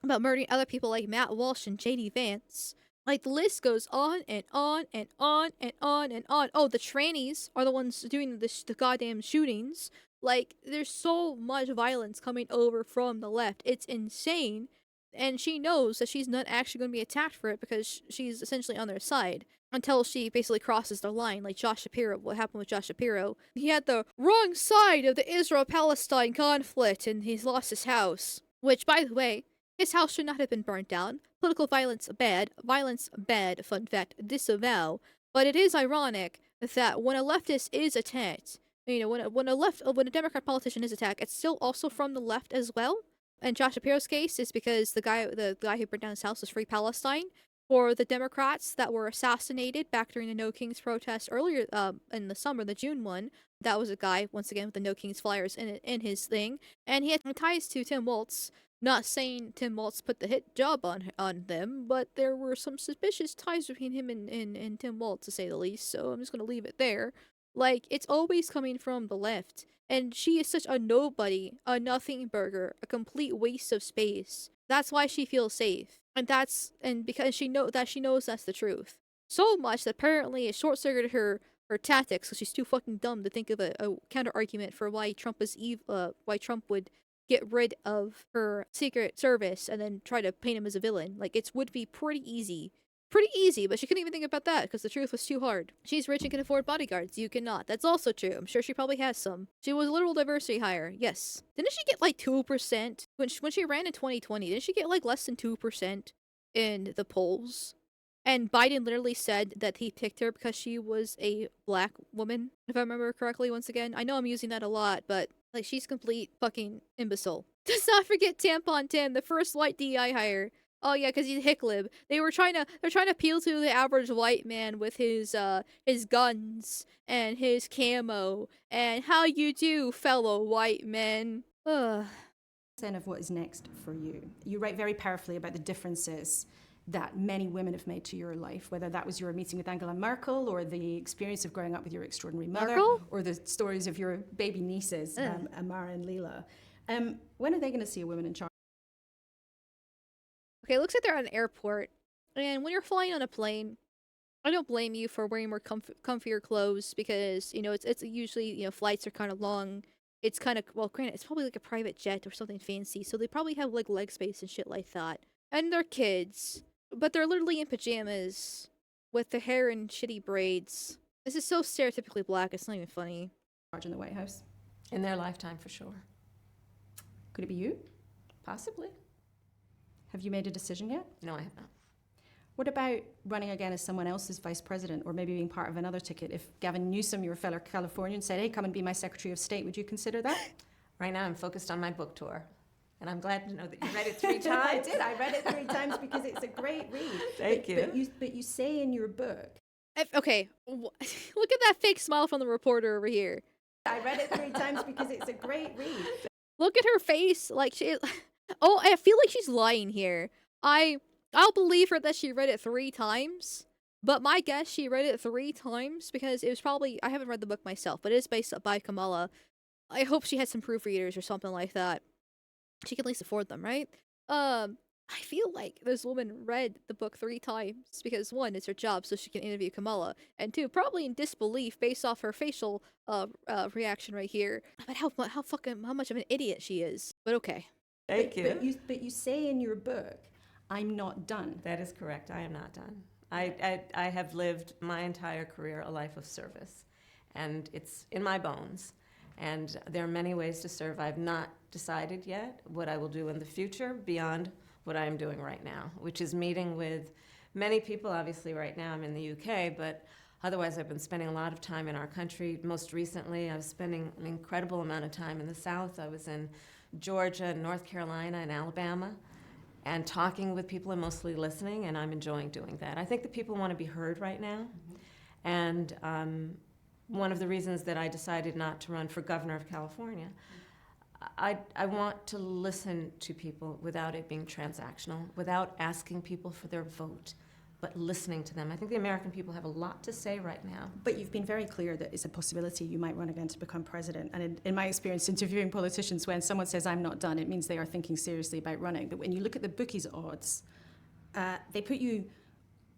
about murdering other people like Matt Walsh and JD Vance. Like, the list goes on and on and on and on and on. Oh, the trannies are the ones doing the goddamn shootings. Like, there's so much violence coming over from the left. It's insane. And she knows that she's not actually going to be attacked for it because she's essentially on their side. Until she basically crosses the line, like Josh Shapiro. What happened with Josh Shapiro? He had the wrong side of the Israel-Palestine conflict, and he's lost his house. Which, by the way, his house should not have been burnt down. Political violence bad. Violence bad. Fun fact, disavow. But it is ironic that when a leftist is attacked, when a Democrat politician is attacked, it's still also from the left as well. And Josh Shapiro's case is because the guy who burned down his house was Free Palestine. For the Democrats that were assassinated back during the No Kings protest earlier in the summer, the June one, that was a guy, once again, with the No Kings flyers in his thing. And he had ties to Tim Walz. Not saying Tim Walz put the hit job on them, but there were some suspicious ties between him and Tim Walz, to say the least, so I'm just going to leave it there. Like, it's always coming from the left. And she is such a nobody, a nothing burger, a complete waste of space. That's why she feels safe. And because she knows that's the truth. So much that apparently it short-circuited her tactics because she's too fucking dumb to think of a counter argument for why Trump would get rid of her Secret Service and then try to paint him as a villain. Like, it would be pretty easy, but she couldn't even think about that because the truth was too hard. She's rich and can afford bodyguards. You cannot. That's also true. I'm sure she probably has some. She was a literal diversity hire. Yes. Didn't she get like 2% when she ran in 2020? Didn't she get like less than 2% in the polls? And Biden literally said that he picked her because she was a black woman, if I remember correctly. Once again, I know I'm using that a lot, but like, she's complete fucking imbecile. Let's not forget Tampon Tim, the first white DEI hire. Oh yeah, because he's a hicklib. They're trying to appeal to the average white man with his guns and his camo and how you do, fellow white men. Ugh. Of what is next for you. You write very powerfully about the differences that many women have made to your life, whether that was your meeting with Angela Merkel or the experience of growing up with your extraordinary mother, Merkel? or the stories of your baby nieces, Amara and Leela. When are they going to see a woman in charge? Okay, it looks like they're at an airport. And when you're flying on a plane, I don't blame you for wearing more comfier clothes because, it's usually, flights are kind of long. It's kind of, well, granted, it's probably like a private jet or something fancy, so they probably have like leg space and shit like that. And they're kids, but they're literally in pajamas with the hair in shitty braids. This is so stereotypically black, it's not even funny. In the White House? In their lifetime, for sure. Could it be you? Possibly. Have you made a decision yet? No, I have not. What about running again as someone else's vice president, or maybe being part of another ticket? If Gavin Newsom, your fellow Californian, said, hey, come and be my Secretary of State, would you consider that? Right now, I'm focused on my book tour. And I'm glad to know that you read it 3 I times. did. I read it 3 times because it's a great read. Thank you. But you say in your book, Okay, look at that fake smile from the reporter over here. I read it 3 times because it's a great read. Look at her face, like she. Oh, I feel like she's lying here. I'll believe her that she read it 3 times, but my guess she read it 3 times because it was probably, I haven't read the book myself, but it is based by Kamala. I hope she had some proofreaders or something like that. She can at least afford them, right? I feel like this woman read the book 3 times because 1, it's her job, so she can interview Kamala, and 2, probably in disbelief based off her facial reaction right here about how much of an idiot she is. But okay. Thank you. But you say in your book, I'm not done. That is correct. I am not done. I have lived my entire career a life of service, and it's in my bones. And there are many ways to serve. I've not decided yet what I will do in the future beyond what I am doing right now, which is meeting with many people. Obviously, right now I'm in the UK, but otherwise I've been spending a lot of time in our country. Most recently, I was spending an incredible amount of time in the South. I was in Georgia, North Carolina, and Alabama, and talking with people and mostly listening, and I'm enjoying doing that. I think that people want to be heard right now, and one of the reasons that I decided not to run for governor of California, I want to listen to people without it being transactional, without asking people for their vote, but listening to them. I think the American people have a lot to say right now. But you've been very clear that it's a possibility you might run again to become president. And in my experience interviewing politicians, when someone says, I'm not done, it means they are thinking seriously about running. But when you look at the bookies' odds, they put you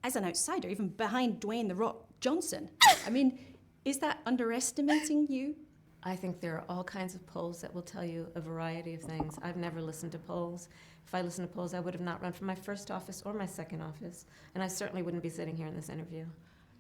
as an outsider, even behind Dwayne "The Rock" Johnson. I mean, is that underestimating you? I think there are all kinds of polls that will tell you a variety of things. I've never listened to polls. If I listened to polls, I would have not run for my first office or my second office, and I certainly wouldn't be sitting here in this interview.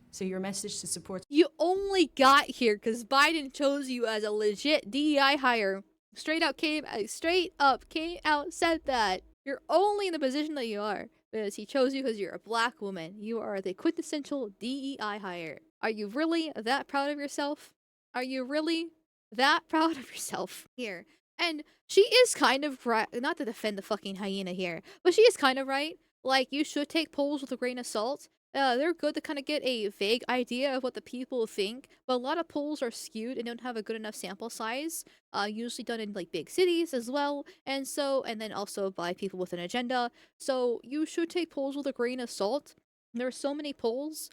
So your message to support... You only got here because Biden chose you as a legit DEI hire. Straight up came out, said that. You're only in the position that you are because he chose you because you're a black woman. You are the quintessential DEI hire. Are you really that proud of yourself? Are you really that proud of yourself here? And she is kind of right, not to defend the fucking hyena here, but she is kind of right. Like, you should take polls with a grain of salt. They're good to kind of get a vague idea of what the people think, but a lot of polls are skewed and don't have a good enough sample size. Usually done in like big cities as well, and then also by people with an agenda. So you should take polls with a grain of salt. There are so many polls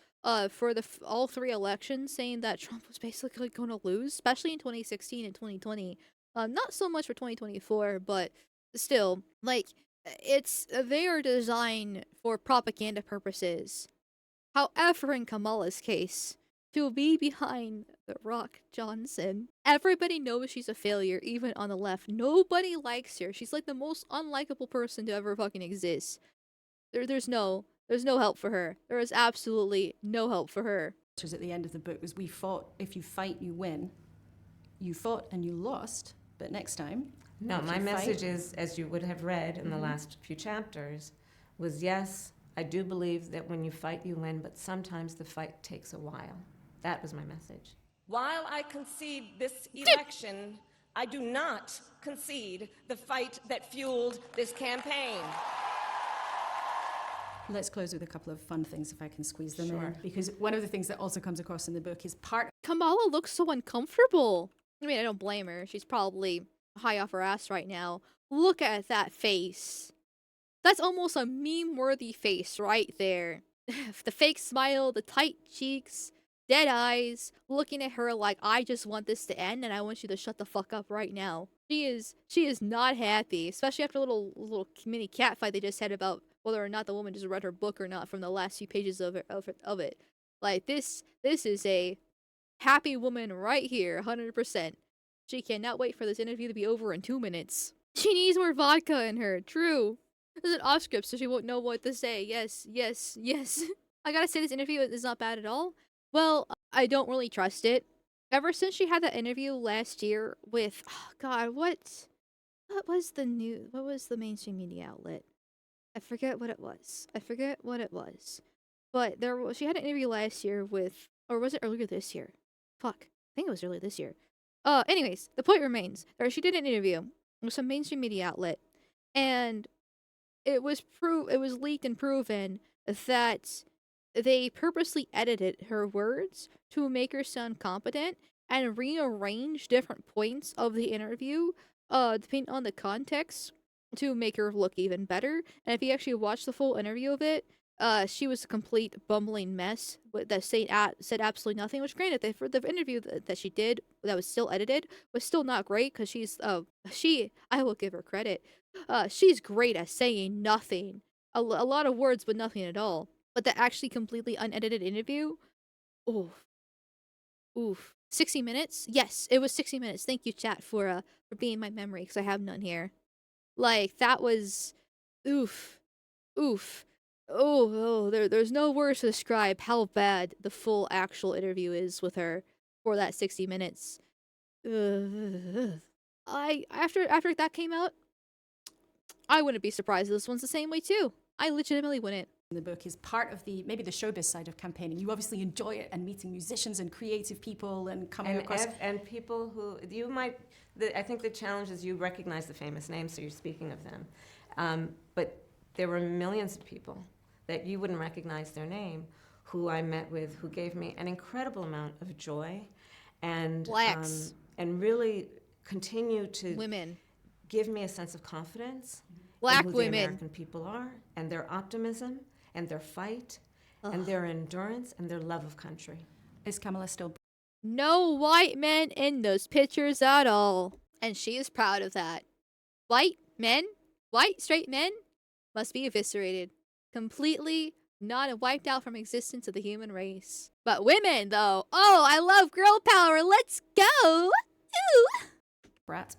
for all 3 elections saying that Trump was basically going to lose, especially in 2016 and 2020. Not so much for 2024, but still, like, they are designed for propaganda purposes. However, in Kamala's case, to be behind The Rock Johnson, everybody knows she's a failure, even on the left. Nobody likes her. She's like the most unlikable person to ever fucking exist. There's no help for her. There is absolutely no help for her. At the end of the book was, we fought, if you fight, you win. You fought and you lost, but next time... No, my message is, as you would have read in the last few chapters, was yes, I do believe that when you fight, you win, but sometimes the fight takes a while. That was my message. While I concede this election, I do not concede the fight that fueled this campaign. Let's close with a couple of fun things, if I can squeeze them Sure. in. Because one of the things that also comes across in the book is Kamala looks so uncomfortable. I mean, I don't blame her. She's probably high off her ass right now. Look at that face. That's almost a meme-worthy face right there. The fake smile, the tight cheeks, dead eyes, looking at her like, I just want this to end and I want you to shut the fuck up right now. She is not happy, especially after a little mini catfight they just had about whether or not the woman just read her book or not from the last few pages of it. Like, this is a happy woman right here, 100%. She cannot wait for this interview to be over in 2 minutes. She needs more vodka in her. True. This is an off script, so she won't know what to say. Yes. I gotta say, this interview is not bad at all. Well, I don't really trust it. Ever since she had that interview last year with, oh God, what was the mainstream media outlet? I forget what it was. But she had an interview last year with, or was it earlier this year? Fuck. I think it was earlier this year. Anyways, the point remains. She did an interview with some mainstream media outlet. And it was leaked and proven that they purposely edited her words to make her sound competent and rearrange different points of the interview, depending on the context, to make her look even better. And if you actually watch the full interview of it, she was a complete bumbling mess that said absolutely nothing. Which, granted, for the interview that she did, that was still edited, was still not great because I will give her credit. She's great at saying nothing, a lot of words but nothing at all. But the actually completely unedited interview, oof, oof. 60 minutes? Yes, it was 60 minutes. Thank you, chat, for being my memory, because I have none here. Like, that was, oof, oof. There's no words to describe how bad the full actual interview is with her for that 60 minutes. After that came out, I wouldn't be surprised if this one's the same way too. I legitimately wouldn't. In the book is part of maybe the showbiz side of campaigning. You obviously enjoy it and meeting musicians and creative people and coming across. And people who you might, I think the challenge is you recognize the famous names, so you're speaking of them. But there were millions of people that you wouldn't recognize their name who I met with, who gave me an incredible amount of joy and really continue to Women. give me a sense of confidence Black in who women. the American people are, and their optimism, and their fight, and their endurance, and their love of country. Is Kamala still? No white men in those pictures at all. And she is proud of that. White straight men, must be eviscerated. Completely not wiped out from existence of the human race. But women, though, oh, I love girl power. Let's go. Ooh. Brat.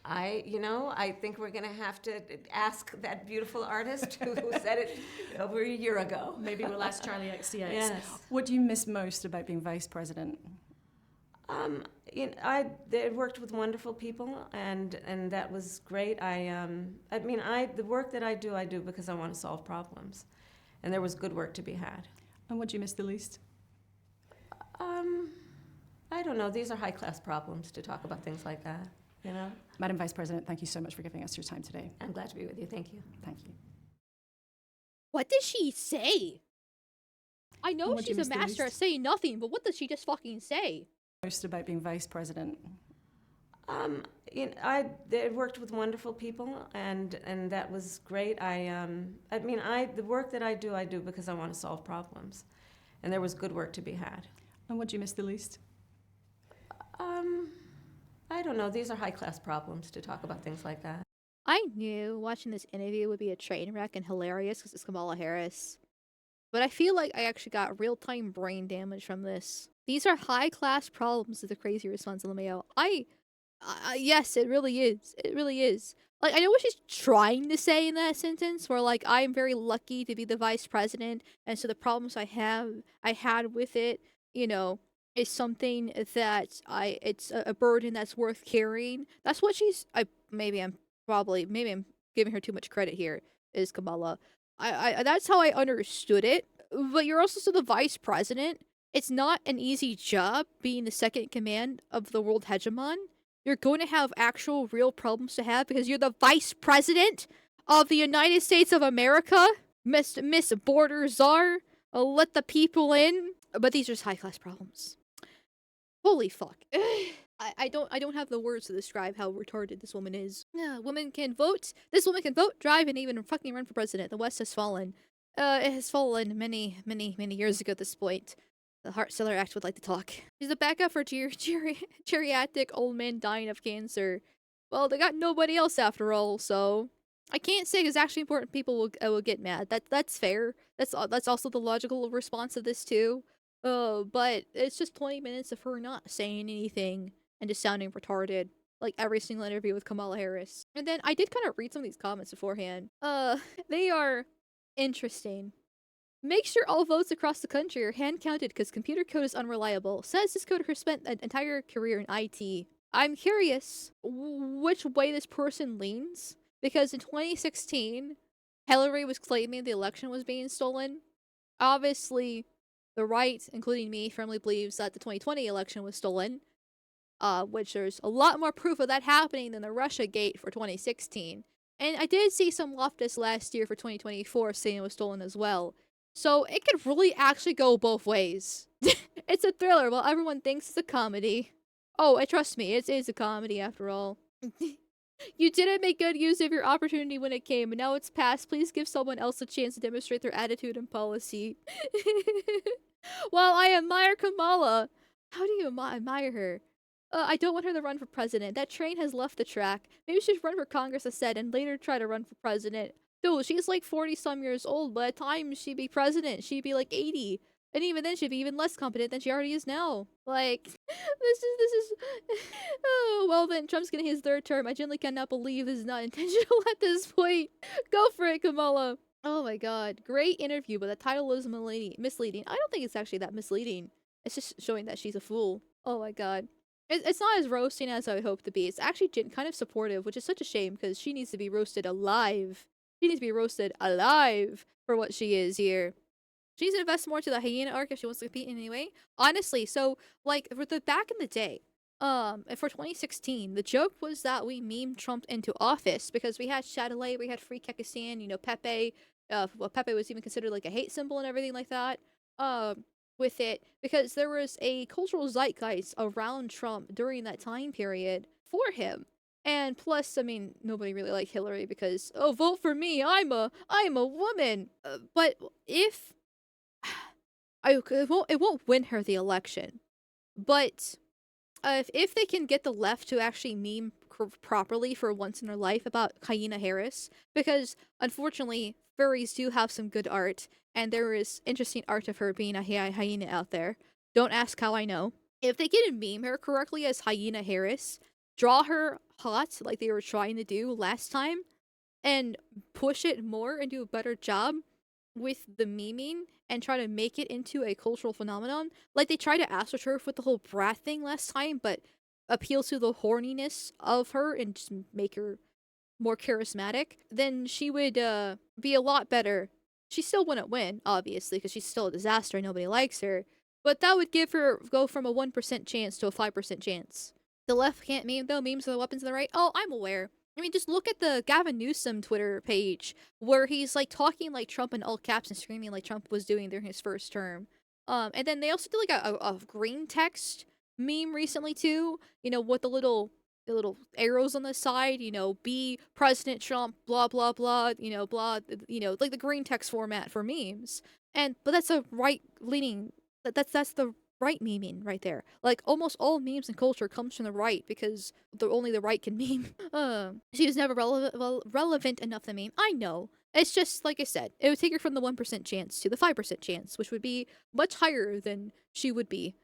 I think we're going to have to ask that beautiful artist who said it over a year ago. Maybe we'll ask Charlie XCX. Yes. What do you miss most about being vice president? I worked with wonderful people, and that was great. The work that I do because I want to solve problems, and there was good work to be had. And what do you miss the least? I don't know. These are high-class problems to talk about things like that. Madam Vice President, thank you so much for giving us your time today. I'm glad to be with you. Thank you. Thank you. What did she say? I know What do you she's a miss the master at least? saying nothing, but what does she just fucking say? Most about being vice president. I worked with wonderful people, and that was great. The work that I do because I want to solve problems, and there was good work to be had. And what do you miss the least? I don't know. These are high-class problems to talk about things like that. I knew watching this interview would be a train wreck and hilarious because it's Kamala Harris. But I feel like I actually got real-time brain damage from this. These are high-class problems is the crazy response of LeMayo. Yes, it really is. It really is. Like, I know what she's trying to say in that sentence, where, like, I'm very lucky to be the vice president, and so the problems I had with it, is something that it's a burden that's worth carrying. That's what maybe I'm giving her too much credit here, is Kamala. That's how I understood it. But you're also still the vice president. It's not an easy job being the second in command of the world hegemon. You're going to have actual real problems to have because you're the vice president of the United States of America. Miss Border Czar. Let the people in. But these are just high-class problems. Holy fuck. I don't have the words to describe how retarded this woman is. Yeah, women can vote. This woman can vote, drive, and even fucking run for president. The West has fallen. It has fallen many, many, many years ago at this point. The Hart-Celler Act would like to talk. She's a backup for geriatric old men dying of cancer. Well, they got nobody else after all, so I can't say because actually important people will get mad. That's fair. That's also the logical response of this too. But it's just 20 minutes of her not saying anything and just sounding retarded. Like every single interview with Kamala Harris. And then I did kind of read some of these comments beforehand. They are interesting. Make sure all votes across the country are hand counted because computer code is unreliable. Says this coder who spent an entire career in IT. I'm curious which way this person leans because in 2016, Hillary was claiming the election was being stolen. Obviously, the right, including me, firmly believes that the 2020 election was stolen. which there's a lot more proof of that happening than the Russia Gate for 2016. And I did see some leftists last year for 2024 saying it was stolen as well. So it could really actually go both ways. It's a thriller while everyone thinks it's a comedy. Oh, trust me, it is a comedy after all. You didn't make good use of your opportunity when it came, and now it's past. Please give someone else a chance to demonstrate their attitude and policy. While I admire Kamala, how do you admire her? I don't want her to run for president. That train has left the track. Maybe she should run for Congress instead and later try to run for president. Dude, she's like 40 some years old. By the time she'd be president, she'd be like 80. And even then, she'd be even less competent than she already is now. Like, this is. Oh, well then, Trump's getting his third term. I genuinely cannot believe this is not intentional at this point. Go for it, Kamala. Oh my god. Great interview, but the title is misleading. I don't think it's actually that misleading. It's just showing that she's a fool. Oh my god. It's not as roasting as I would hope to be. It's actually kind of supportive, which is such a shame because she needs to be roasted alive. She needs to be roasted alive for what she is here. She needs to invest more to the hyena arc if she wants to compete in any way. Honestly, so like for the back in the day, for 2016, the joke was that we memed Trump into office because we had Chatelet, we had Free Kekistan, you know, Pepe. Well, Pepe was even considered like a hate symbol and everything like that. With it because there was a cultural zeitgeist around Trump during that time period for him. And plus, I mean, nobody really liked Hillary because, oh, vote for me, I'm a woman. But if it won't win her the election. But if they can get the left to actually meme properly for once in their life about Hyena Harris, because unfortunately furries do have some good art, and there is interesting art of her being a hyena out there. Don't ask how I know. If they can meme her correctly as Hyena Harris, draw her hot like they were trying to do last time, and push it more and do a better job with the memeing and try to make it into a cultural phenomenon. Like they tried to astroturf with the whole brat thing last time, but appeal to the horniness of her and just make her more charismatic, then she would be a lot better. She still wouldn't win, obviously, because she's still a disaster and nobody likes her. But that would give her go from a 1% chance to a 5% chance. The left can't meme though. Memes are the weapons of the right. Oh, I'm aware. I mean, just look at the Gavin Newsom Twitter page where he's like talking like Trump in all caps and screaming like Trump was doing during his first term. And then they also did like a green text meme recently too. You know, with the little arrows on the side. You know, be President Trump, blah blah blah. You know, blah. You know, like the green text format for memes. But that's a right leaning. That's the right memeing right there. Like almost all memes and culture comes from the right because only the right can meme. She was never relevant enough to meme. I know. It's just like I said, it would take her from the 1% chance to the 5% chance, which would be much higher than she would be.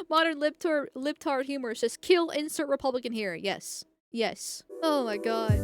Modern libtard humor says kill insert Republican here. Yes. Yes. Oh my god.